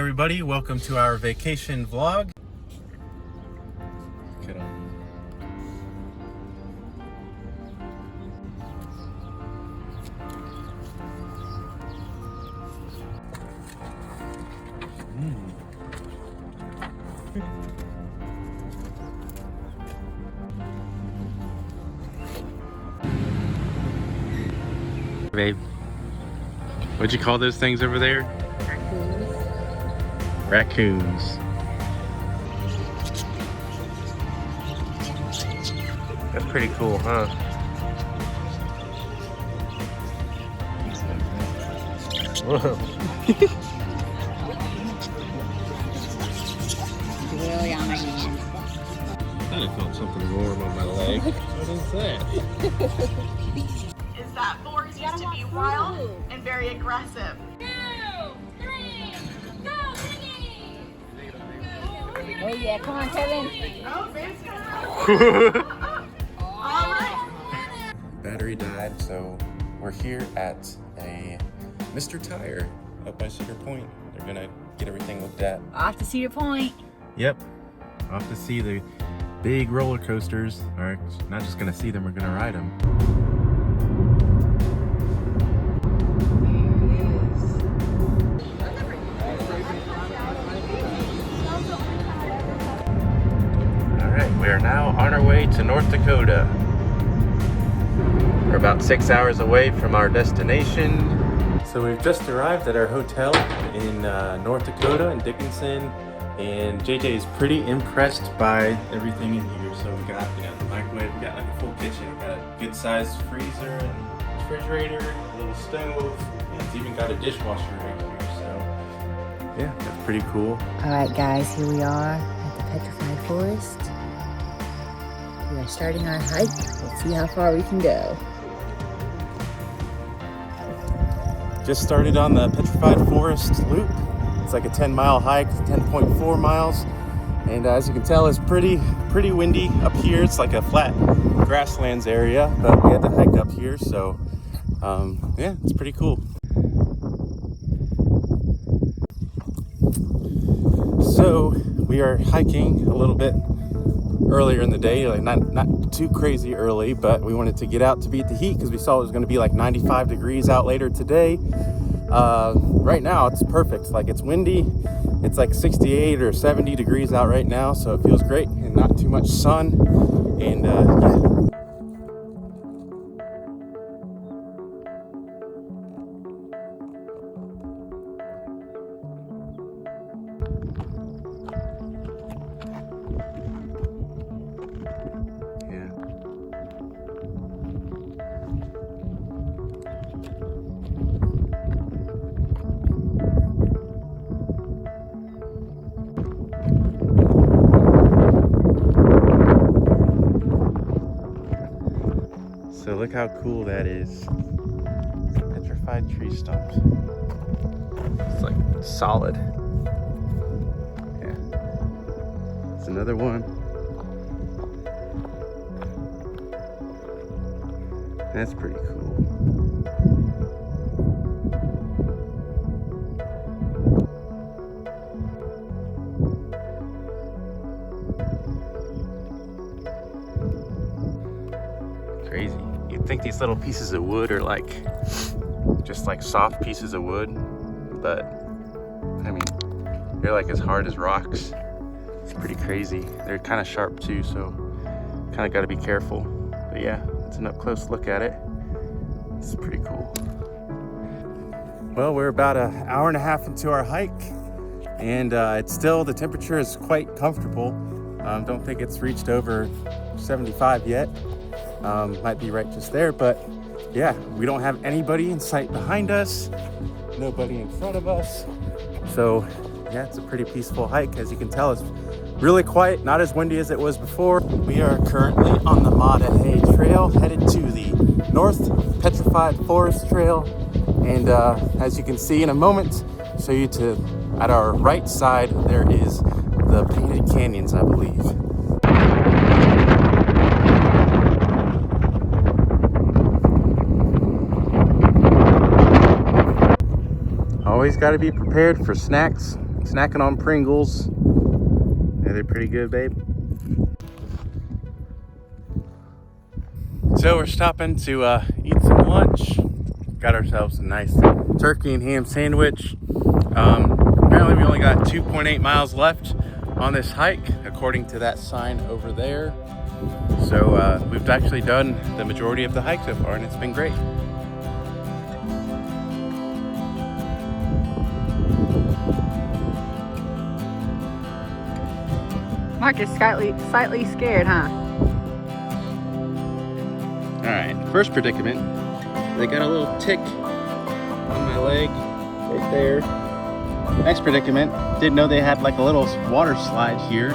everybody, welcome to our vacation vlog. Get on. Babe, what'd you call those things over there? Raccoons. That's pretty cool, huh? Whoa. Really on my hand. I thought I felt something warm on my leg. What is that? Is that forest used to be wild and very aggressive. 2, 3, go, Minnie! Oh yeah, come on, Kevin. Oh, fancy. All right. Battery died, so we're here at a Mr. Tire up by Cedar Point. They're gonna get everything looked at. Off to Cedar Point. Yep, off to see the big roller coasters. Or not just gonna see them, we're gonna ride them. We are now on our way to North Dakota. We're about 6 hours away from our destination. So we've just arrived at our hotel in North Dakota in Dickinson, and JJ is pretty impressed by everything in here. So we got the microwave, we got like a full kitchen, we got a good sized freezer and refrigerator, a little stove, and it's even got a dishwasher right here. So yeah, that's pretty cool. All right, guys, here we are at the Petrified Forest. We are starting our hike. Let's see how far we can go. Just started on the Petrified Forest loop. It's like a 10-mile hike, 10.4 miles. And as you can tell, it's pretty windy up here. It's like a flat grasslands area, but we had to hike up here. So yeah, it's pretty cool. So we are hiking a little bit earlier in the day, like not too crazy early, but we wanted to get out to beat the heat because we saw it was going to be like 95 degrees out later today. Right now it's perfect. Like, it's windy, it's like 68 or 70 degrees out right now, so it feels great and not too much sun. And yeah. So look how cool that is. It's a petrified tree stump. It's like solid. Yeah. It's another one. That's pretty cool. Crazy. You'd think these little pieces of wood are like just like soft pieces of wood, but I mean, they're like as hard as rocks. It's pretty crazy. They're kind of sharp too, so kind of got to be careful. But yeah, it's an up close look at it. It's pretty cool. Well, we're about an hour and a half into our hike, and it's still, the temperature is quite comfortable. Don't think it's reached over 75 yet. Might be right just there, but yeah, we don't have anybody in sight behind us, nobody in front of us. So yeah, it's a pretty peaceful hike. As you can tell, it's really quiet, not as windy as it was before. We are currently on the Hay Trail, headed to the North Petrified Forest Trail. And as you can see in a moment, show you at our right side, there is the Painted Canyons, I believe. Always got to be prepared for snacks snacking on Pringles. Yeah, they're pretty good, babe. So we're stopping to eat some lunch. Got ourselves a nice turkey and ham sandwich. Apparently we only got 2.8 miles left on this hike, according to that sign over there. So we've actually done the majority of the hike so far, and it's been great. Mark is slightly scared, huh? All right, first predicament. They got a little tick on my leg right there. Next predicament, didn't know they had like a little water slide here.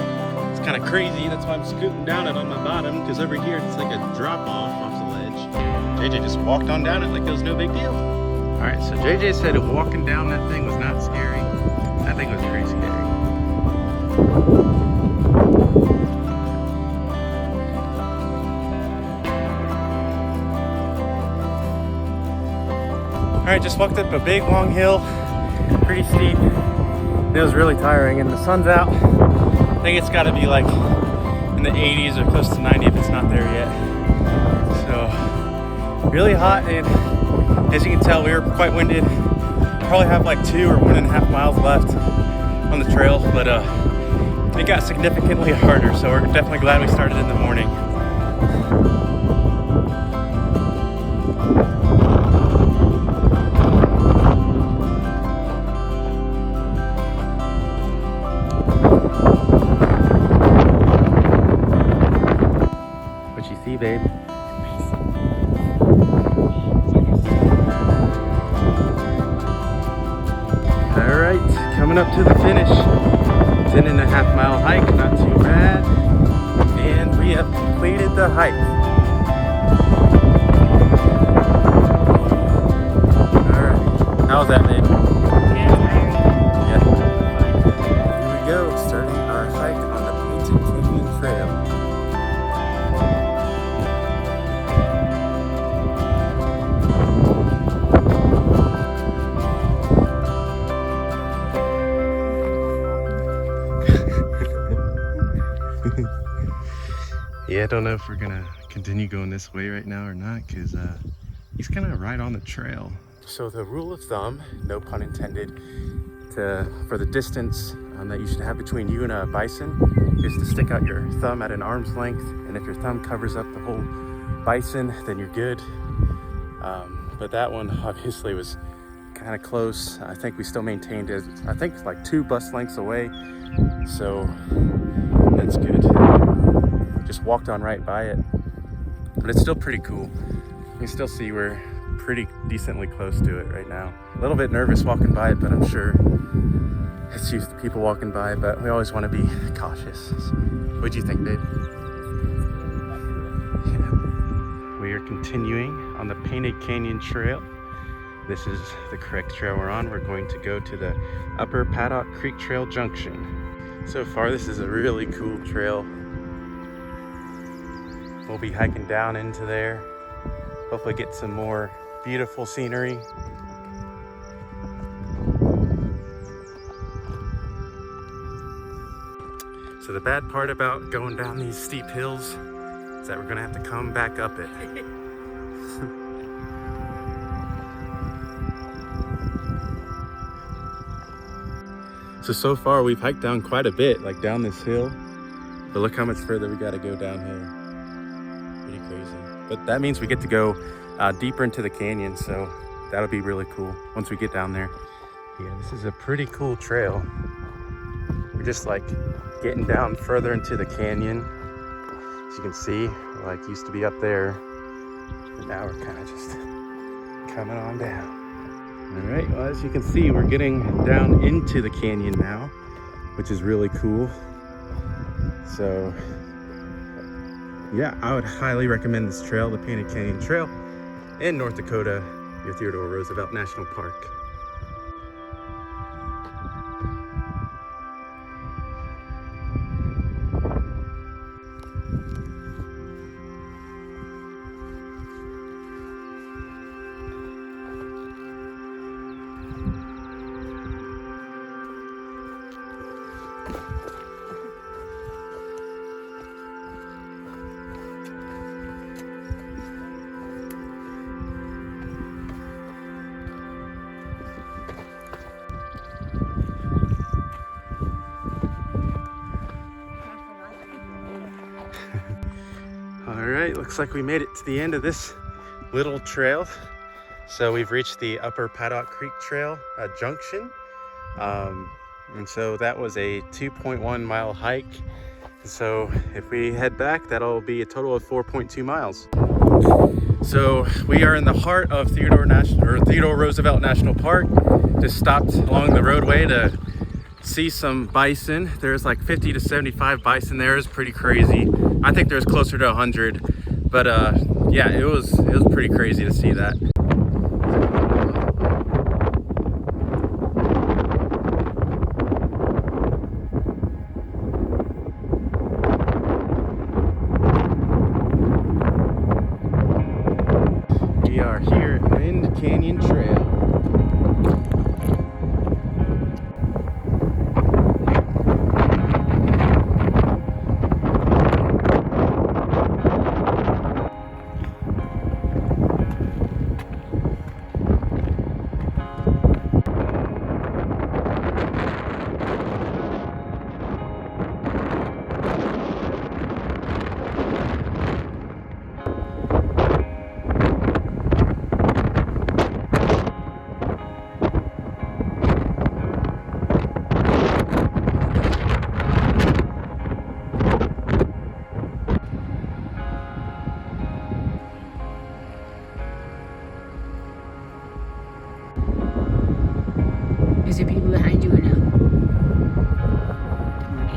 It's kind of crazy, that's why I'm scooting down it on my bottom, because over here it's like a drop off the ledge. JJ just walked on down it like it was no big deal. All right, so JJ said walking down that thing was not scary. That thing was pretty scary. All right, just walked up a big long hill, pretty steep. It was really tiring, and the sun's out. I think it's got to be like in the 80s or close to 90 if it's not there yet. So really hot, and as you can tell, we were quite winded. Probably have like 2 or 1.5 miles left on the trail, but it got significantly harder. So we're definitely glad we started in the morning. Babe. All right, coming up to the finish. 10.5 mile hike, not too bad. And we have completed the hike. All right, how was that, babe? Yeah. Here we go, starting our hike on the Painted Canyon Trail. Yeah, I don't know if we're gonna continue going this way right now or not, because he's kind of right on the trail. So the rule of thumb, no pun intended, for the distance that you should have between you and a bison is to stick out your thumb at an arm's length, and if your thumb covers up the whole bison, then you're good. But that one obviously was kind of close. I think we still maintained it. I think it's like 2 bus lengths away, so that's good. Just walked on right by it, but it's still pretty cool. You can still see we're pretty decently close to it right now. A little bit nervous walking by it, but I'm sure it's used to people walking by, but we always want to be cautious. What'd you think, babe? Yeah. We are continuing on the Painted Canyon Trail. This is the correct trail we're on. We're going to go to the Upper Paddock Creek Trail Junction. So far, this is a really cool trail. We'll be hiking down into there. Hopefully get some more beautiful scenery. So the bad part about going down these steep hills is that we're gonna have to come back up it. So far we've hiked down quite a bit, like down this hill, but look how much further we gotta go downhill. Pretty crazy. But that means we get to go deeper into the canyon, so that'll be really cool once we get down there. Yeah, this is a pretty cool trail. We're just like getting down further into the canyon. As you can see, we're like used to be up there, but now we're kind of just coming on down. All right, well, as you can see, we're getting down into the canyon now, which is really cool. So yeah, I would highly recommend this trail, the Painted Canyon Trail in North Dakota, near Theodore Roosevelt National Park. right, looks like we made it to the end of this little trail. So we've reached the Upper Paddock Creek Trail junction. And so that was a 2.1 mile hike. So if we head back, that'll be a total of 4.2 miles. So we are in the heart of Theodore Roosevelt National Park. Just stopped along the roadway to see some bison. There's like 50 to 75 bison there. It's pretty crazy. I think there's closer to 100, but yeah, it was pretty crazy to see that. We are here at Wind Canyon Trail. Is there people behind you or no? Come on,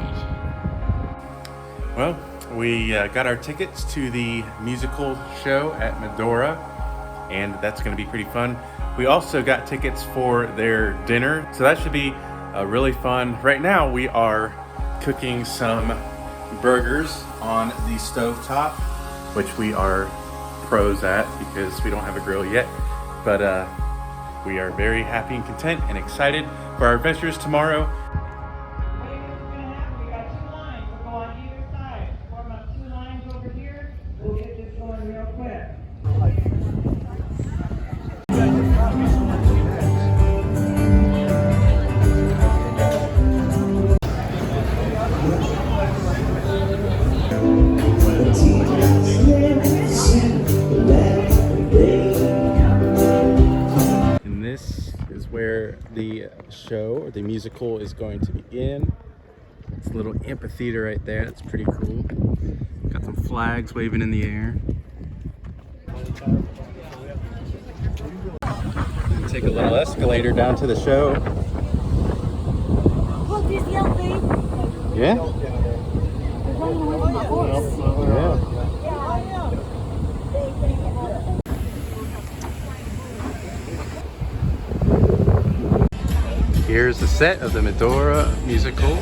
Well, we got our tickets to the musical show at Medora, and that's going to be pretty fun. We also got tickets for their dinner, so that should be really fun. Right now, we are cooking some burgers on the stovetop, which we are pros at because we don't have a grill yet. But we are very happy and content and excited for our adventures tomorrow. We got 2 lines. We'll go on either side. Form up 2 lines over here. We'll get this going real quick. And this is where the show or the musical is going to begin. It's a little amphitheater right there. That's pretty cool. Got some flags waving in the air. Take a little escalator down to the show. Look, there's the elephant. Yeah? They're running away from the horse. Yeah. Yeah, I know. Here's the set of the Medora musical.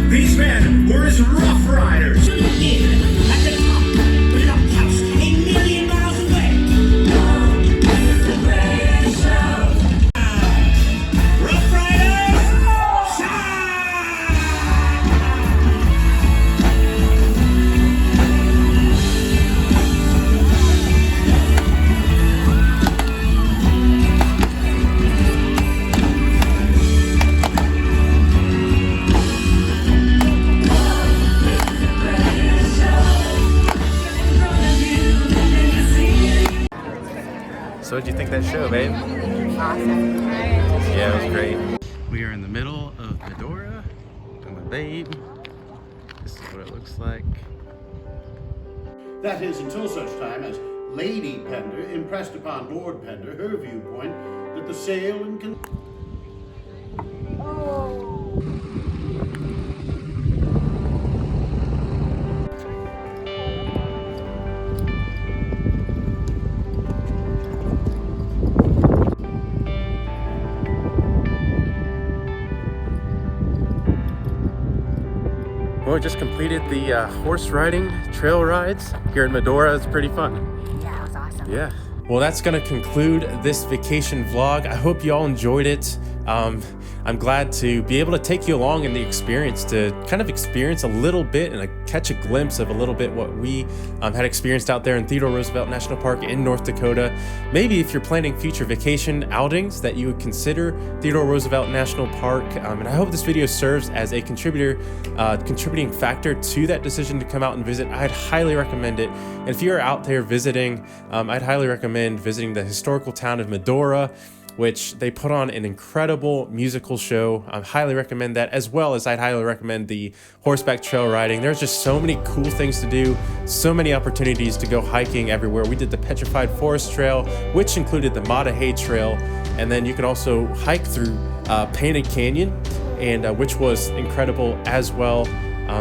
These men were his rough riders. So what'd you think of that show, babe? Awesome. Yeah, it was great. We are in the middle of Medora with my babe. This is what it looks like. That is until such time as Lady Pender impressed upon Lord Pender her viewpoint that the sale and Well, we just completed the horse riding trail rides here in Medora. It's pretty fun. Yeah, it was awesome. Yeah. Well, that's going to conclude this vacation vlog. I hope you all enjoyed it. I'm glad to be able to take you along in the experience, to kind of experience a little bit and catch a glimpse of a little bit what we had experienced out there in Theodore Roosevelt National Park in North Dakota. Maybe if you're planning future vacation outings, that you would consider Theodore Roosevelt National Park. And I hope this video serves as a contributing factor to that decision to come out and visit. I'd highly recommend it. And if you're out there visiting, I'd highly recommend visiting the historical town of Medora, which they put on an incredible musical show. I highly recommend that, as well as I'd highly recommend the horseback trail riding. There's just so many cool things to do, so many opportunities to go hiking everywhere. We did the Petrified Forest Trail, which included the Hay Trail, and then you can also hike through Painted Canyon, and which was incredible as well.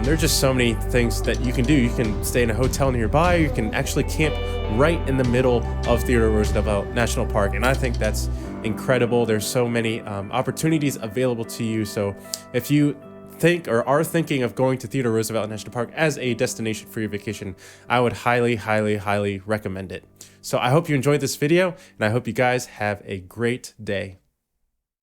There are just so many things that you can do. You can stay in a hotel nearby. You can actually camp right in the middle of Theodore Roosevelt National Park, and I think that's incredible. There's so many opportunities available to you. So if you think or are thinking of going to Theodore Roosevelt National Park as a destination for your vacation, I would highly recommend it. So I hope you enjoyed this video, and I hope you guys have a great day.